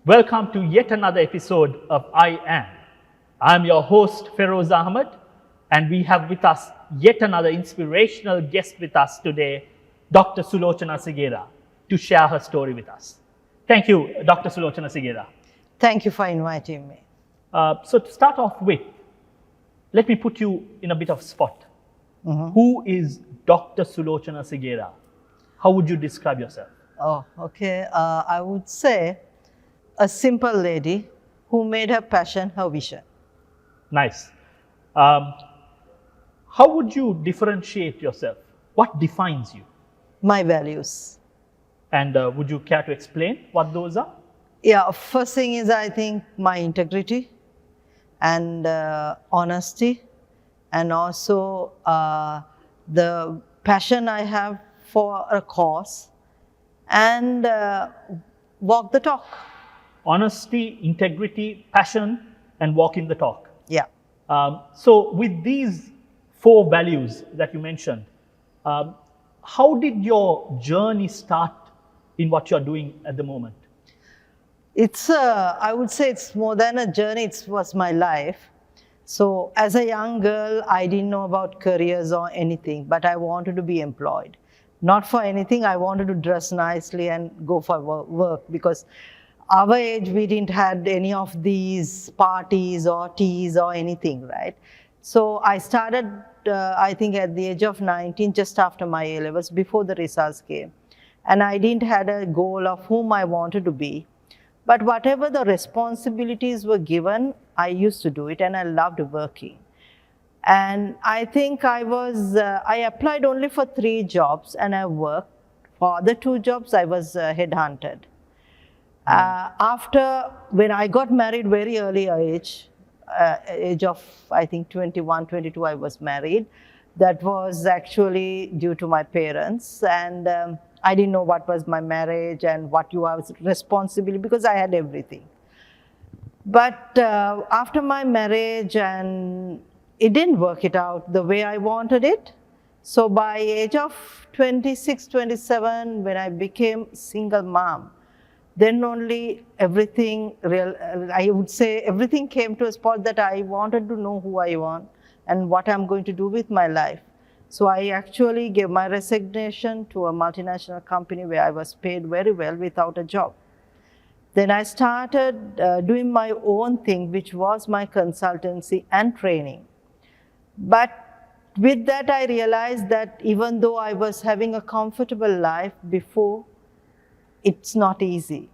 Welcome to yet another episode of I Am. I'm your host, Feroz Ahmed, and we have with us yet another inspirational guest with us today, Dr. Sulochana Segera, to share her story with us. Thank you, Dr. Sulochana Segera. Thank you for inviting me. So to start off with, let me put you in a bit of spot. Who is Dr. Sulochana Sigera? How would you describe yourself? Oh, okay. I would say a simple lady who made her passion her vision. Nice. How would you differentiate yourself? What defines you? My values. And would you care to explain what those are? Yeah, first thing is I think my integrity and honesty, and also the passion I have for a cause, and walk the talk. Honesty, integrity, passion, and walking the talk. Yeah. So with these four values that you mentioned, how did your journey start in what you're doing at the moment? It's I would say it's more than a journey, it was my life. So as a young girl, I didn't know about careers or anything, but I wanted to be employed. Not for anything, I wanted to dress nicely and go for work, because our age, we didn't had any of these parties or teas or anything, right? So I started, I think at the age of 19, just after my A-levels, before the results came. And I didn't had a goal of whom I wanted to be. But whatever the responsibilities were given, I used to do it, and I loved working. And I think I applied only for 3 jobs, and I worked. For the 2 jobs, I was headhunted. When I got married very early age of I think 21, 22, I was married. That was actually due to my parents, and I didn't know what was my marriage and what you was responsibility, because I had everything. But after my marriage, and it didn't work it out the way I wanted it. So by age of 26, 27, when I became single mom, then only everything I would say everything came to a spot that I wanted to know who I want and what I'm going to do with my life. So I actually gave my resignation to a multinational company where I was paid very well without a job. Then I started doing my own thing, which was my consultancy and training. But with that, I realized that even though I was having a comfortable life before, it's not easy.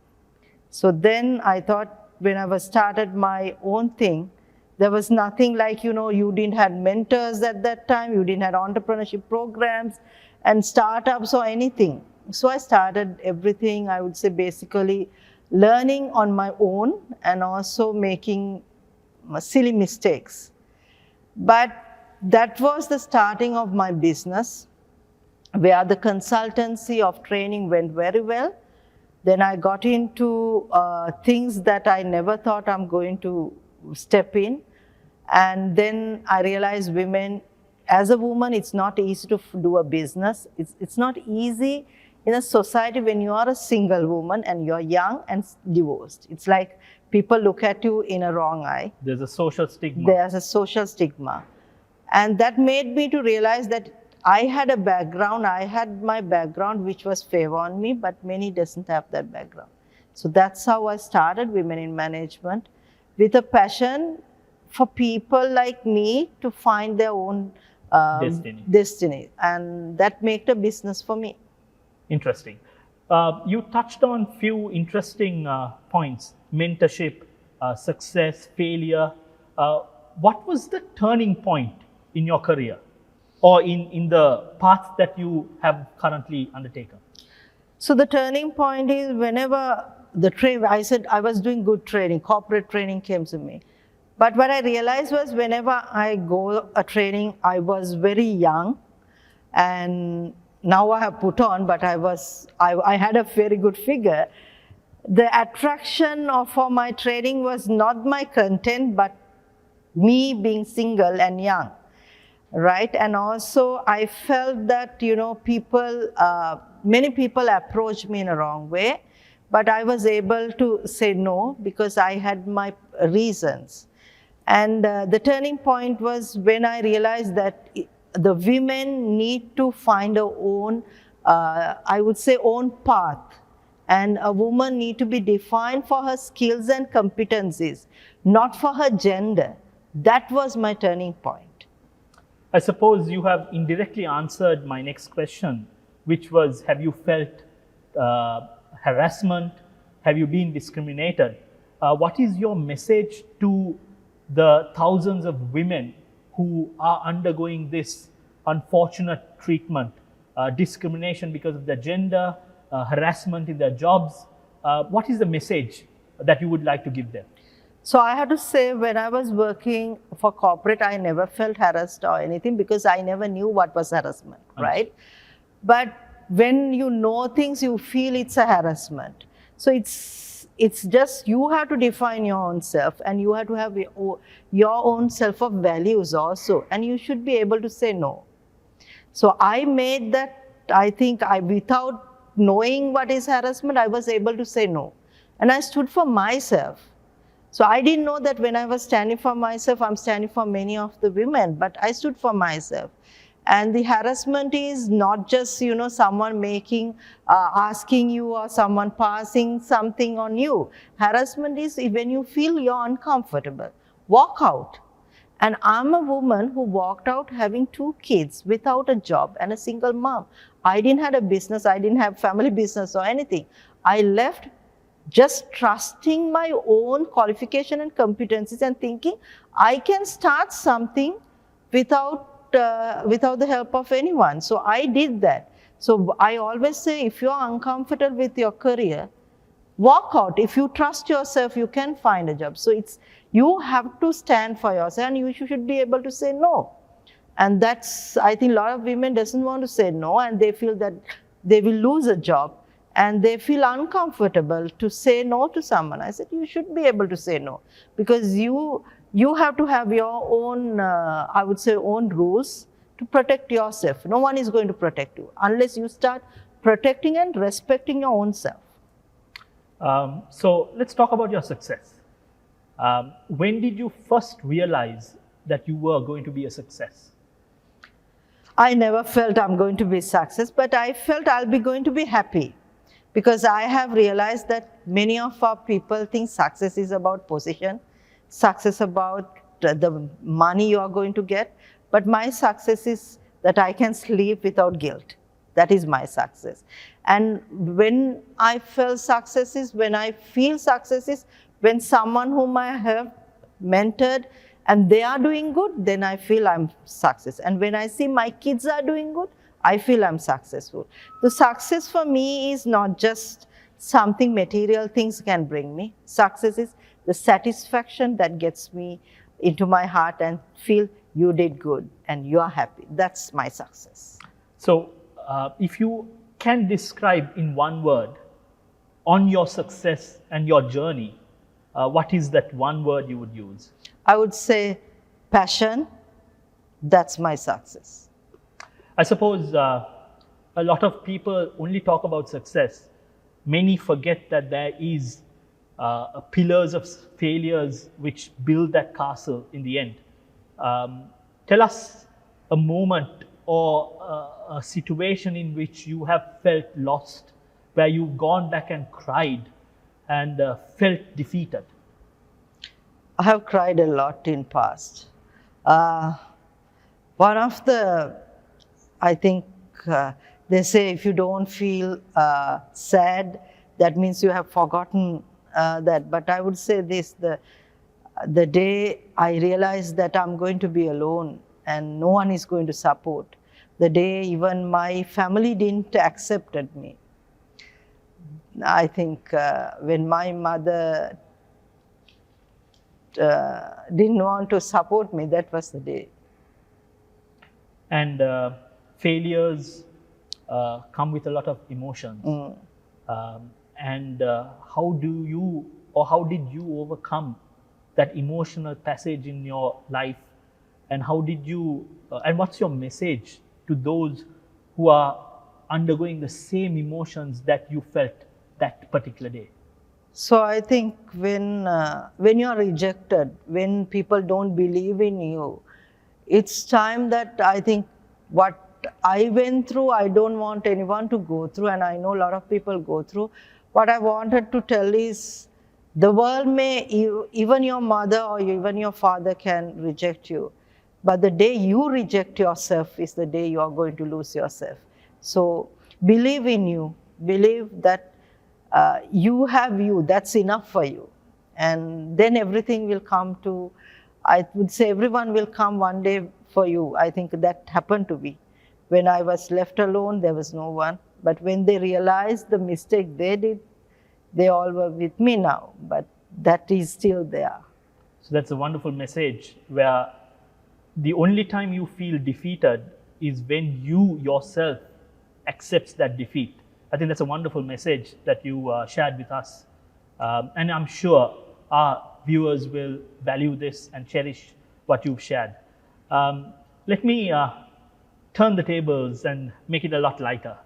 So then I thought, when I was started my own thing, there was nothing like, you didn't have mentors at that time, you didn't have entrepreneurship programs and startups or anything. So I started everything, I would say basically learning on my own and also making silly mistakes. But that was the starting of my business, where the consultancy of training went very well. Then I got into things that I never thought I'm going to step in. And then I realized as a woman, it's not easy to do a business. It's not easy in a society when you are a single woman and you're young and divorced. It's like people look at you in a wrong eye. There's a social stigma. There's a social stigma. And that made me to realize that I had my background which was favor on me, but many doesn't have that background. So that's how I started Women in Management, with a passion for people like me to find their own destiny. And that made a business for me. Interesting. You touched on few interesting points: mentorship, success, failure. What was the turning point in your career, or in the path that you have currently undertaken? So the turning point is whenever I said I was doing good training, corporate training came to me. But what I realized was whenever I go a training, I was very young, and now I have put on, but I had a very good figure. The attraction for my training was not my content, but me being single and young. Right, and also I felt that many people approached me in a wrong way, but I was able to say no because I had my reasons. And the turning point was when I realized that the women need to find their own, I would say, own path. And a woman need to be defined for her skills and competencies, not for her gender. That was my turning point. I suppose you have indirectly answered my next question, which was, have you felt harassment? Have you been discriminated? What is your message to the thousands of women who are undergoing this unfortunate treatment, discrimination because of their gender, harassment in their jobs? What is the message that you would like to give them? So I have to say, when I was working for corporate, I never felt harassed or anything because I never knew what was harassment, right? But when you know things, you feel it's a harassment. So it's just you have to define your own self, and you have to have your own self of values also, and you should be able to say no. So I made that, I think without knowing what is harassment, I was able to say no. And I stood for myself. So I didn't know that when I was standing for myself, I'm standing for many of the women, but I stood for myself. And the harassment is not just, someone asking you or someone passing something on you. Harassment is when you feel you're uncomfortable. Walk out. And I'm a woman who walked out having 2 kids without a job and a single mom. I didn't have a business. I didn't have family business or anything. I left just trusting my own qualification and competencies and thinking I can start something without the help of anyone. So I did that. So I always say, if you're uncomfortable with your career, walk out. If you trust yourself, you can find a job. So you have to stand for yourself, and you should be able to say no. And that's, I think a lot of women doesn't want to say no, and they feel that they will lose a job. And they feel uncomfortable to say no to someone. I said, you should be able to say no, because you have to have your own, I would say, own rules to protect yourself. No one is going to protect you unless you start protecting and respecting your own self. So let's talk about your success. When did you first realize that you were going to be a success? I never felt I'm going to be a success, but I felt I'll be going to be happy. Because I have realized that many of our people think success is about position, success about the money you are going to get. But my success is that I can sleep without guilt. That is my success. And when I feel success is, when I feel success is, when someone whom I have mentored and they are doing good, then I feel I'm success. And when I see my kids are doing good, I feel I'm successful. The success for me is not just something material things can bring me. Success is the satisfaction that gets me into my heart and feel you did good and you are happy. That's my success. So if you can describe in one word on your success and your journey, what is that one word you would use? I would say passion. That's my success. I suppose a lot of people only talk about success. Many forget that there is pillars of failures which build that castle in the end. Tell us a moment or a situation in which you have felt lost, where you've gone back and cried and felt defeated. I have cried a lot in past. One of the, I think they say if you don't feel sad, that means you have forgotten that. But I would say this, the day I realized that I'm going to be alone and no one is going to support, the day even my family didn't accept me. I think when my mother didn't want to support me, that was the day. And failures come with a lot of emotions. And how do you, or how did you overcome that emotional passage in your life? And how did you, and what's your message to those who are undergoing the same emotions that you felt that particular day? So I think when you are rejected, when people don't believe in you, it's time that I think what I went through, I don't want anyone to go through, and I know a lot of people go through. What I wanted to tell is the world may, even your mother or even your father can reject you, but the day you reject yourself is the day you are going to lose yourself. So believe in you, believe that you have you, that's enough for you. And then everything will come to, I would say everyone will come one day for you. I think that happened to me. When I was left alone, there was no one. But when they realized the mistake they did, they all were with me now. But that is still there. So that's a wonderful message where the only time you feel defeated is when you yourself accepts that defeat. I think that's a wonderful message that you shared with us. And I'm sure our viewers will value this and cherish what you've shared. Let me turn the tables and make it a lot lighter.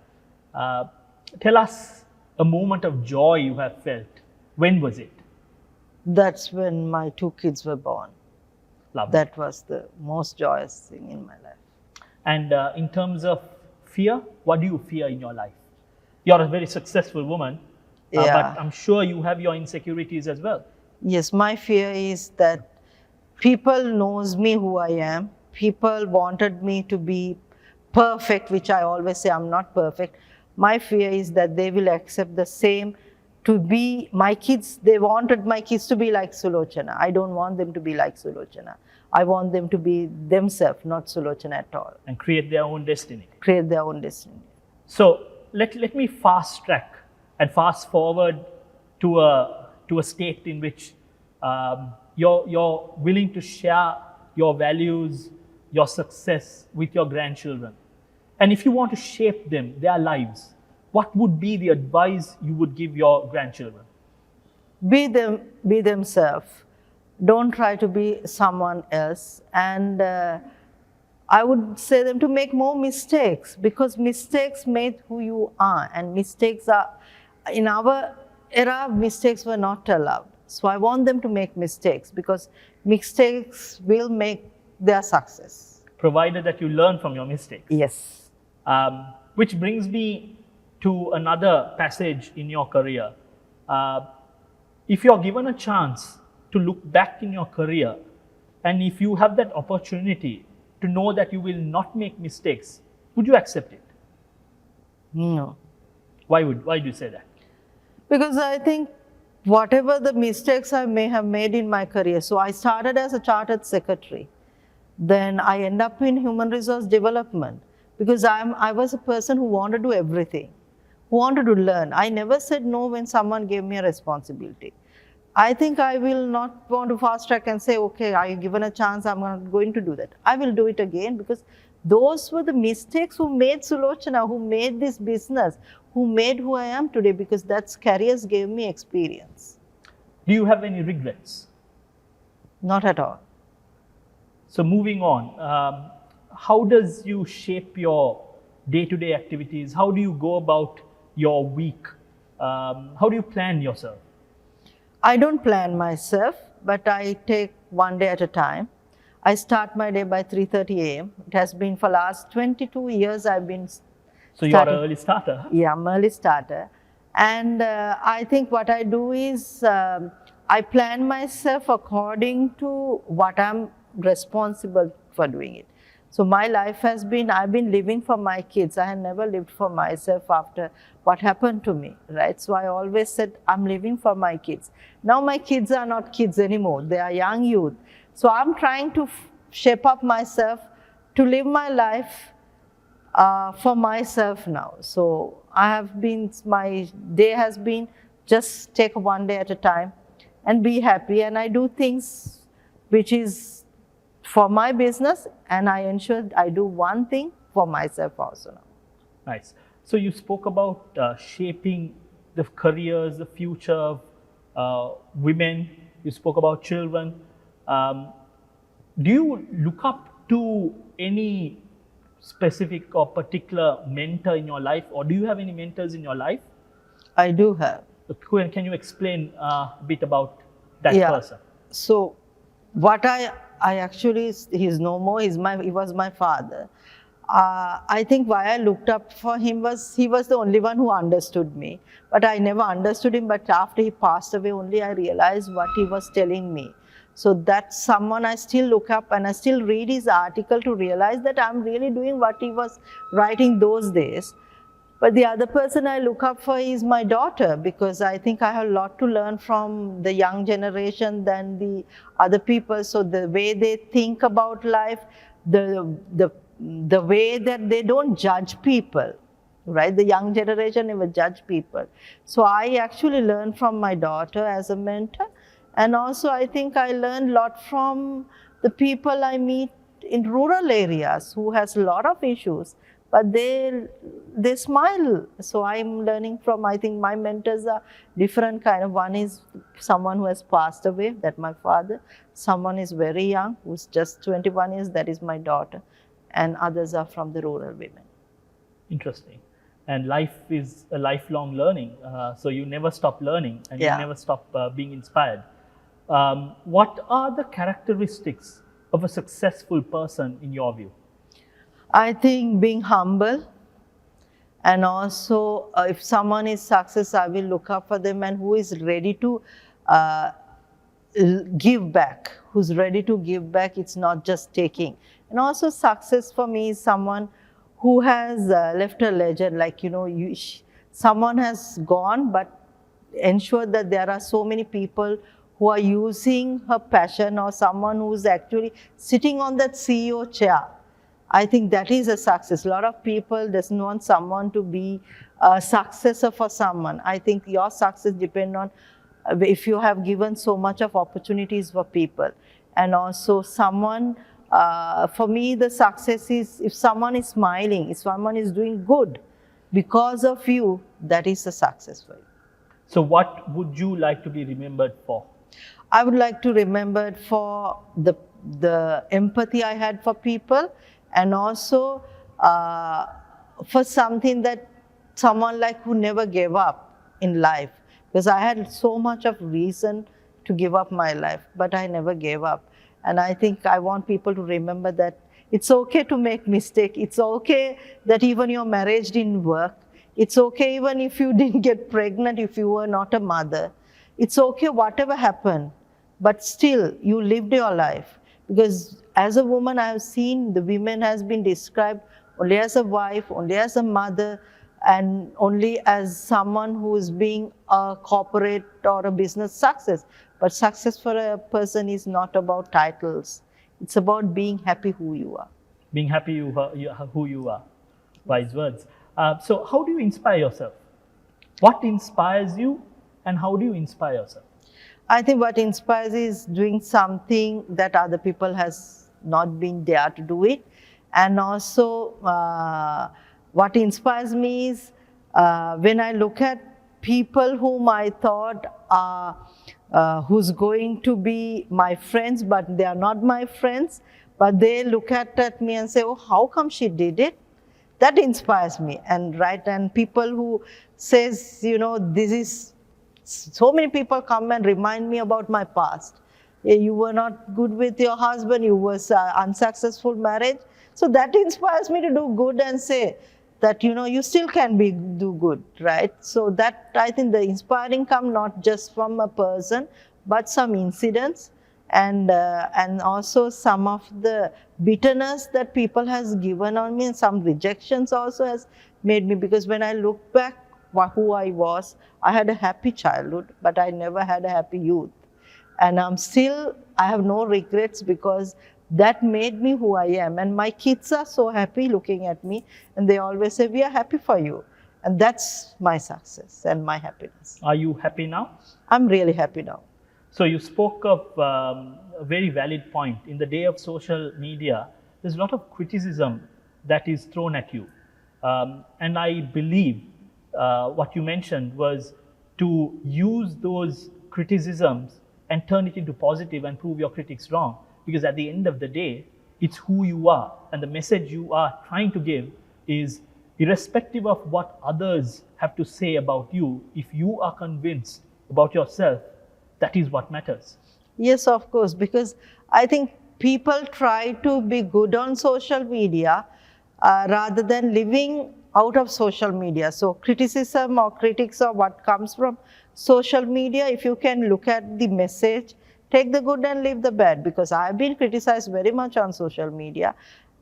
Tell us a moment of joy you have felt. When was it? That's when my 2 kids were born. Lovely. That was the most joyous thing in my life. And in terms of fear, what do you fear in your life? You're a very successful woman, but I'm sure you have your insecurities as well. Yes, my fear is that people knows me who I am. People wanted me to be perfect, which I always say I'm not perfect. My fear is that they will accept the same to be my kids. They wanted my kids to be like Sulochana. I don't want them to be like Sulochana. I want them to be themselves, not Sulochana at all. And create their own destiny. Create their own destiny. So let me fast track and fast forward to a state in which you're willing to share your values, your success with your grandchildren. And if you want to shape them, their lives, what would be the advice you would give your grandchildren? Be themselves. Don't try to be someone else. And I would say them to make more mistakes, because mistakes made who you are, and mistakes are, in our era, mistakes were not allowed. So I want them to make mistakes, because mistakes will make their success. Provided that you learn from your mistakes. Yes. Which brings me to another passage in your career. If you're given a chance to look back in your career, and if you have that opportunity to know that you will not make mistakes, would you accept it? No. Why do you say that? Because I think whatever the mistakes I may have made in my career, so I started as a chartered secretary, then I end up in human resource development, because I was a person who wanted to do everything, who wanted to learn. I never said no when someone gave me a responsibility. I think I will not want to fast track and say, okay, I given a chance, I'm not going to do that. I will do it again, because those were the mistakes who made Sulochana, who made this business, who made who I am today, because that's careers gave me experience. Do you have any regrets? Not at all. So moving on, how does you shape your day-to-day activities? How do you go about your week? How do you plan yourself? I don't plan myself, but I take one day at a time. I start my day by 3:30 a.m. It has been for last 22 years I've been So you're an early starter? Yeah, I'm an early starter. And I think what I do is I plan myself according to what I'm responsible for doing it. So my life has been, I've been living for my kids. I had never lived for myself after what happened to me, right? So I always said, I'm living for my kids. Now my kids are not kids anymore. They are young youth. So I'm trying to shape up myself to live my life for myself now. So I have been, my day has been just take one day at a time and be happy. And I do things which is for my business, and I ensure I do one thing for myself also now. Nice. So you spoke about shaping the careers, the future of women. You spoke about children. Do you look up to any specific or particular mentor in your life, or do you have any mentors in your life? I do have. Can you explain a bit about that Yeah. person? So, what I actually, he's no more. He was my father. I think why I looked up for him was he was the only one who understood me. But I never understood him. But after he passed away, only I realized what he was telling me. So that's someone I still look up, and I still read his article to realize that I'm really doing what he was writing those days. But the other person I look up for is my daughter, because I think I have a lot to learn from the young generation than the other people. So the way they think about life, the way that they don't judge people, right? The young generation never judge people. So I actually learn from my daughter as a mentor. And also I think I learned a lot from the people I meet in rural areas who has a lot of issues, but they smile. So I'm learning from, I think my mentors are different kind of. One is someone who has passed away, that my father. Someone is very young, who's just 21 years, that is my daughter. And others are from the rural women. Interesting. And life is a lifelong learning. So you never stop learning, and Yeah. you never stop being inspired. What are the characteristics of a successful person in your view? I think being humble, and also if someone is success, I will look up for them, and who is ready to uh, give back, who's ready to give back. It's not just taking. And also success for me is someone who has left a legend, like, you know, someone has gone, but ensure that there are so many people who are using her passion, or someone who's actually sitting on that CEO chair. I think that is a success. A lot of people doesn't want someone to be a successor for someone. I think your success depends on if you have given so much of opportunities for people. And also someone, for me the success is if someone is smiling, if someone is doing good because of you, that is a success for you. So what would you like to be remembered for? I would like to remember it for the empathy I had for people, and also for something that someone like who never gave up in life, because I had so much of reason to give up my life, but I never gave up. And I think I want people to remember that it's okay to make mistake. It's okay that even your marriage didn't work. It's okay even if you didn't get pregnant, if you were not a mother. It's okay whatever happened, but still you lived your life. Because as a woman, I have seen the women has been described only as a wife, only as a mother, and only as someone who is being a corporate or a business success. But success for a person is not about titles. It's about being happy who you are. Being happy who you are. Wise words. So how do you inspire yourself? What inspires you, and how do you inspire yourself? I think what inspires is doing something that other people has not been there to do it. And also what inspires me is when I look at people whom I thought are who's going to be my friends, but they are not my friends, but they look at me and say, oh, how come she did it? That inspires me. And people who says, you know, this is, so many people come and remind me about my past. You were not good with your husband, you was unsuccessful marriage. So that inspires me to do good and say that, you know, you still can do good, right? So that, I think the inspiring come not just from a person, but some incidents, and also some of the bitterness that people has given on me, and some rejections also has made me, because when I look back who I was, I had a happy childhood, but I never had a happy youth. And I have no regrets, because that made me who I am. And my kids are so happy looking at me, and they always say, we are happy for you. And that's my success and my happiness. Are you happy now? I'm really happy now. So you spoke of a very valid point. In the day of social media, there's a lot of criticism that is thrown at you. And I believe what you mentioned was to use those criticisms and turn it into positive and prove your critics wrong. Because at the end of the day, it's who you are. And the message you are trying to give is irrespective of what others have to say about you, if you are convinced about yourself, that is what matters. Yes, of course, because I think people try to be good on social media rather than living out of social media. So criticism or critics or what comes from social media, if you can look at the message, take the good and leave the bad, because I've been criticized very much on social media.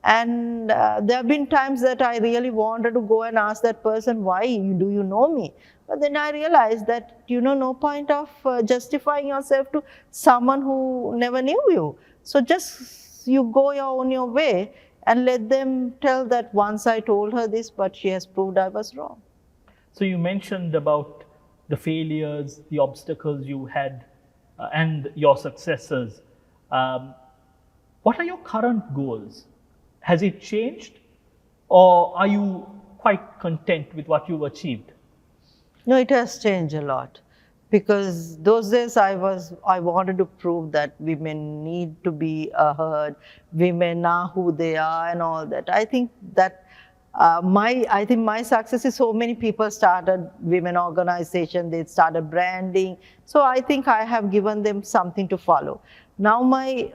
And there have been times that I really wanted to go and ask that person, why do you know me? But then I realized that, no point of justifying yourself to someone who never knew you. So just you go on your way and let them tell that once I told her this, but she has proved I was wrong. So you mentioned about the failures, the obstacles you had, and your successes. What are your current goals? Has it changed, or are you quite content with what you've achieved? No, it has changed a lot, because those days I wanted to prove that women need to be heard, women are who they are, and all that. I think that my success is so many people started women organization, they started branding. So I think I have given them something to follow. Now my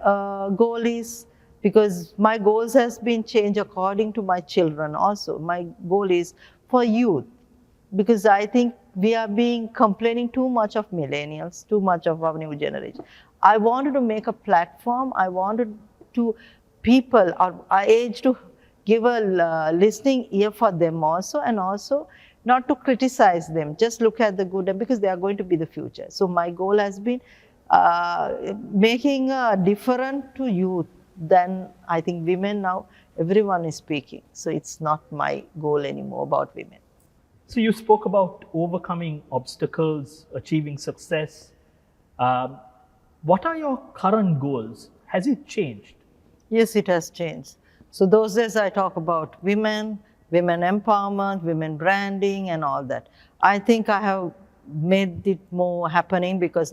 goal is, because my goals has been changed according to my children also. My goal is for youth, because I think we are being complaining too much of millennials, too much of our new generation. I wanted to make a platform. I wanted to people our age to give a listening ear for them also, and also not to criticize them. Just look at the good, because they are going to be the future. So my goal has been making a different to youth than I think women now. Everyone is speaking. So it's not my goal anymore about women. So you spoke about overcoming obstacles, achieving success. What are your current goals? Has it changed? Yes, it has changed. So those days I talk about women empowerment, women branding and all that. I think I have made it more happening, because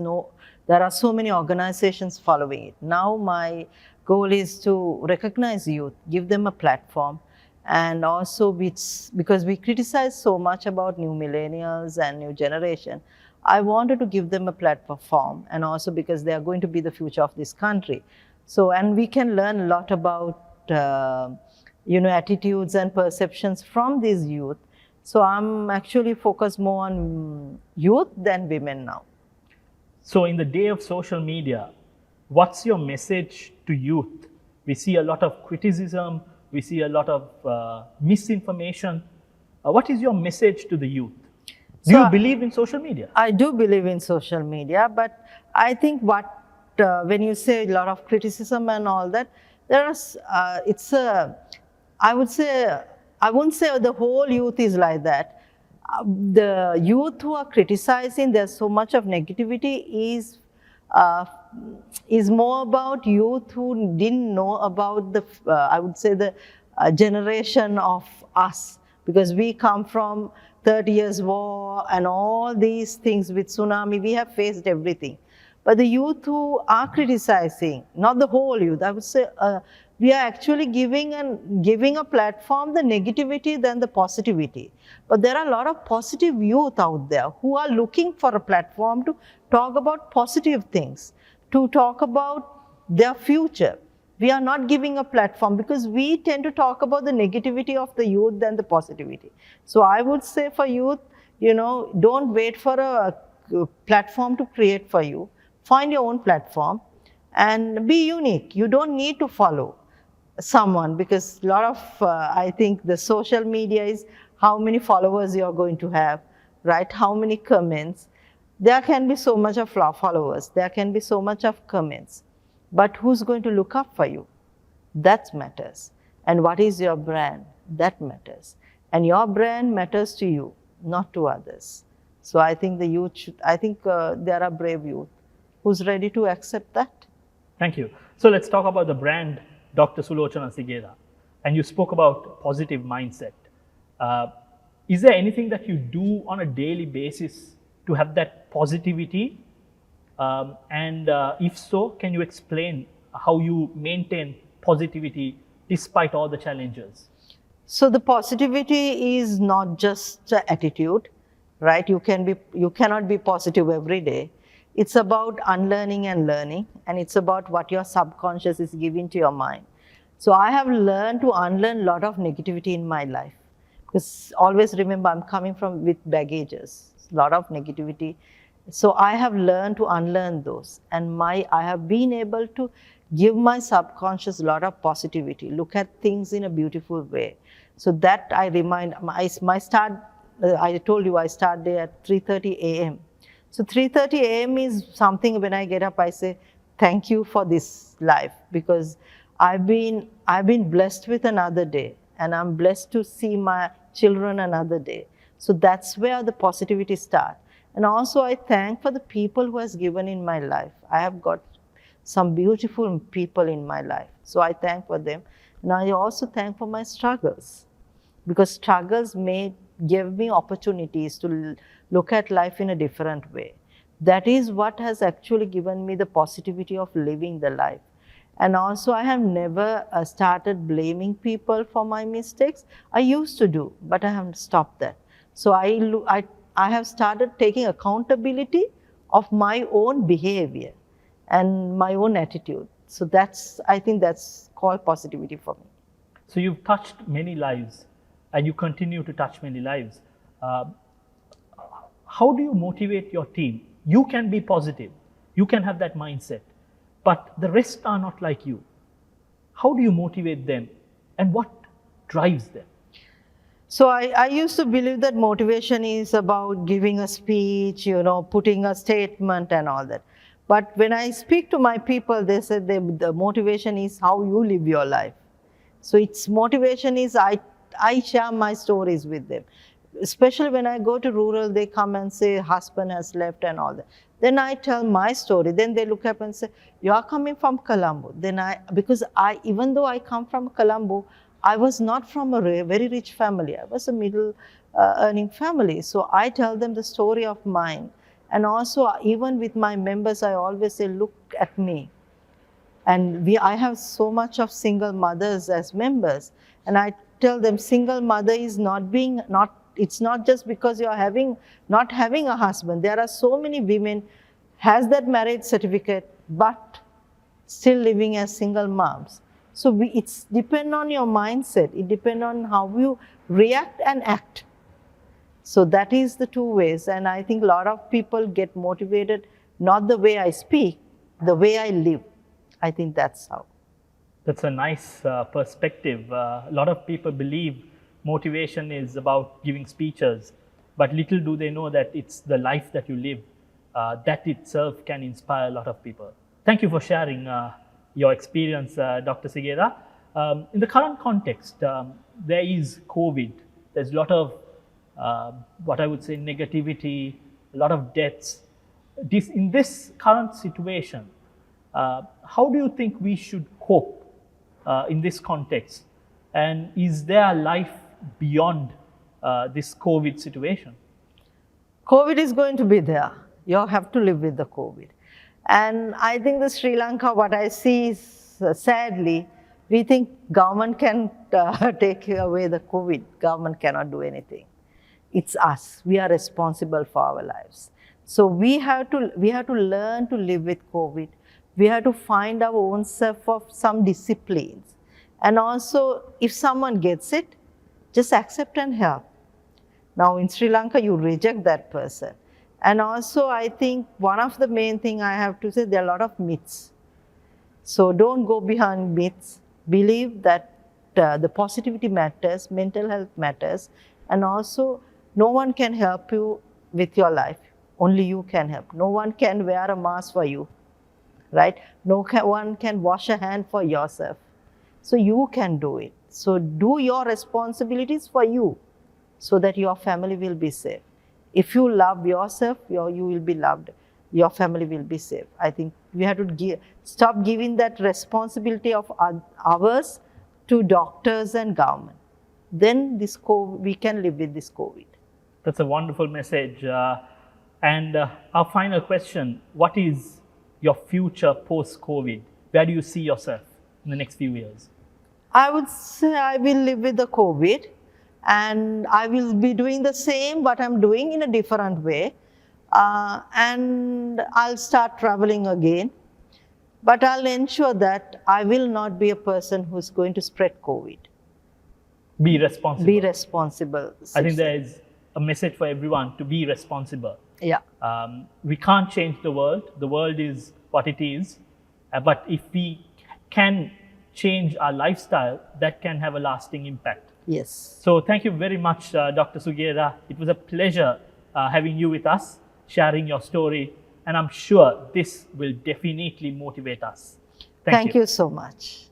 there are so many organizations following it. Now my goal is to recognize youth, give them a platform, and also because we criticize so much about new millennials and new generation, I wanted to give them a platform, and also because they are going to be the future of this country. So, and we can learn a lot about attitudes and perceptions from these youth. So I'm actually focused more on youth than women now. So in the day of social media, what's your message to youth? We see a lot of criticism, we see a lot of misinformation. What is your message to the youth? Do you believe in social media? I do believe in social media, but I think when you say a lot of criticism and all that, I wouldn't say the whole youth is like that. The youth who are criticizing, there's so much of negativity is more about youth who didn't know about I would say the generation of us, because we come from 30 years war and all these things with tsunami, we have faced everything. But the youth who are criticizing, not the whole youth, I would say we are actually giving a platform the negativity than the positivity. But there are a lot of positive youth out there who are looking for a platform to talk about positive things, to talk about their future. We are not giving a platform, because we tend to talk about the negativity of the youth than the positivity. So I would say for youth, don't wait for a platform to create for you. Find your own platform and be unique. You don't need to follow someone, because a lot of, I think the social media is how many followers you're going to have, right? How many comments. There can be so much of followers. There can be so much of comments. But who's going to look up for you? That matters. And what is your brand? That matters. And your brand matters to you, not to others. So I think the youth there are brave youth who's ready to accept that. Thank you. So let's talk about the brand Dr. Sulochana Sigera. And you spoke about positive mindset. Is there anything that you do on a daily basis to have that positivity? And if so, can you explain how you maintain positivity despite all the challenges? So the positivity is not just attitude, right? You cannot be positive every day. It's about unlearning and learning, and it's about what your subconscious is giving to your mind. So I have learned to unlearn a lot of negativity in my life, because always remember, I'm coming from with baggages, a lot of negativity. So I have learned to unlearn those, and I have been able to give my subconscious a lot of positivity, look at things in a beautiful way. So that I remind my start. I told you I start there at 3:30 a.m. So 3:30 a.m. is something. When I get up, I say thank you for this life, because I've been blessed with another day, and I'm blessed to see my children another day. So that's where the positivity starts. And also I thank for the people who has given in my life. I have got some beautiful people in my life. So I thank for them. And I also thank for my struggles, because struggles may give me opportunities to look at life in a different way. That is what has actually given me the positivity of living the life. And also, I have never started blaming people for my mistakes. I used to do, but I have stopped that. So I have started taking accountability of my own behavior and my own attitude. So I think that's called positivity for me. So you've touched many lives, and you continue to touch many lives. Uh, how do you motivate your team? You can be positive, you can have that mindset, but the rest are not like you. How do you motivate them, and what drives them? So I used to believe that motivation is about giving a speech, putting a statement and all that. But when I speak to my people, they said the motivation is how you live your life. So its motivation is I share my stories with them. Especially when I go to rural, they come and say husband has left and all that. Then I tell my story. Then they look up and say, you are coming from Colombo. Because even though I come from Colombo, I was not from a very rich family. I was a middle earning family. So I tell them the story of mine. And also, even with my members, I always say, look at me. And I have so much of single mothers as members. And I tell them single mother is it's not just because you're not having a husband. There are so many women has that marriage certificate, but still living as single moms. So it's depend on your mindset. It depends on how you react and act. So that is the two ways. And I think a lot of people get motivated, not the way I speak, the way I live. I think that's how. That's a nice perspective. A lot of people believe motivation is about giving speeches, but little do they know that it's the life that you live that itself can inspire a lot of people. Thank you for sharing your experience, Dr. Sigera. In the current context, there is COVID. There's a lot of what I would say negativity, a lot of deaths. In this current situation, how do you think we should cope in this context? And is there life beyond this COVID situation? COVID is going to be there. You have to live with the COVID. And I think the Sri Lanka, what I see is, sadly, we think government can take away the COVID. Government cannot do anything. It's us. We are responsible for our lives. So we have to learn to live with COVID. We have to find our own self of some disciplines. And also, if someone gets it, just accept and help. Now in Sri Lanka, you reject that person. And also, I think one of the main thing I have to say, there are a lot of myths. So don't go behind myths. Believe that the positivity matters, mental health matters, and also no one can help you with your life. Only you can help. No one can wear a mask for you, right? One can wash a hand for yourself. So you can do it. So do your responsibilities for you, so that your family will be safe. If you love yourself, you will be loved. Your family will be safe. I think we have to stop giving that responsibility of ours to doctors and government. Then we can live with this COVID. That's a wonderful message. And our final question, what is your future post-COVID? Where do you see yourself in the next few years? I would say I will live with the COVID, and I will be doing the same what I'm doing in a different way. And I'll start traveling again. But I'll ensure that I will not be a person who's going to spread COVID. Be responsible. Be responsible. I think there is a message for everyone to be responsible. Yeah. We can't change the world. The world is what it is. But if we can change our lifestyle, that can have a lasting impact. Yes. So thank you very much, Dr. Sigera. It was a pleasure having you with us, sharing your story. And I'm sure this will definitely motivate us. Thank you so much.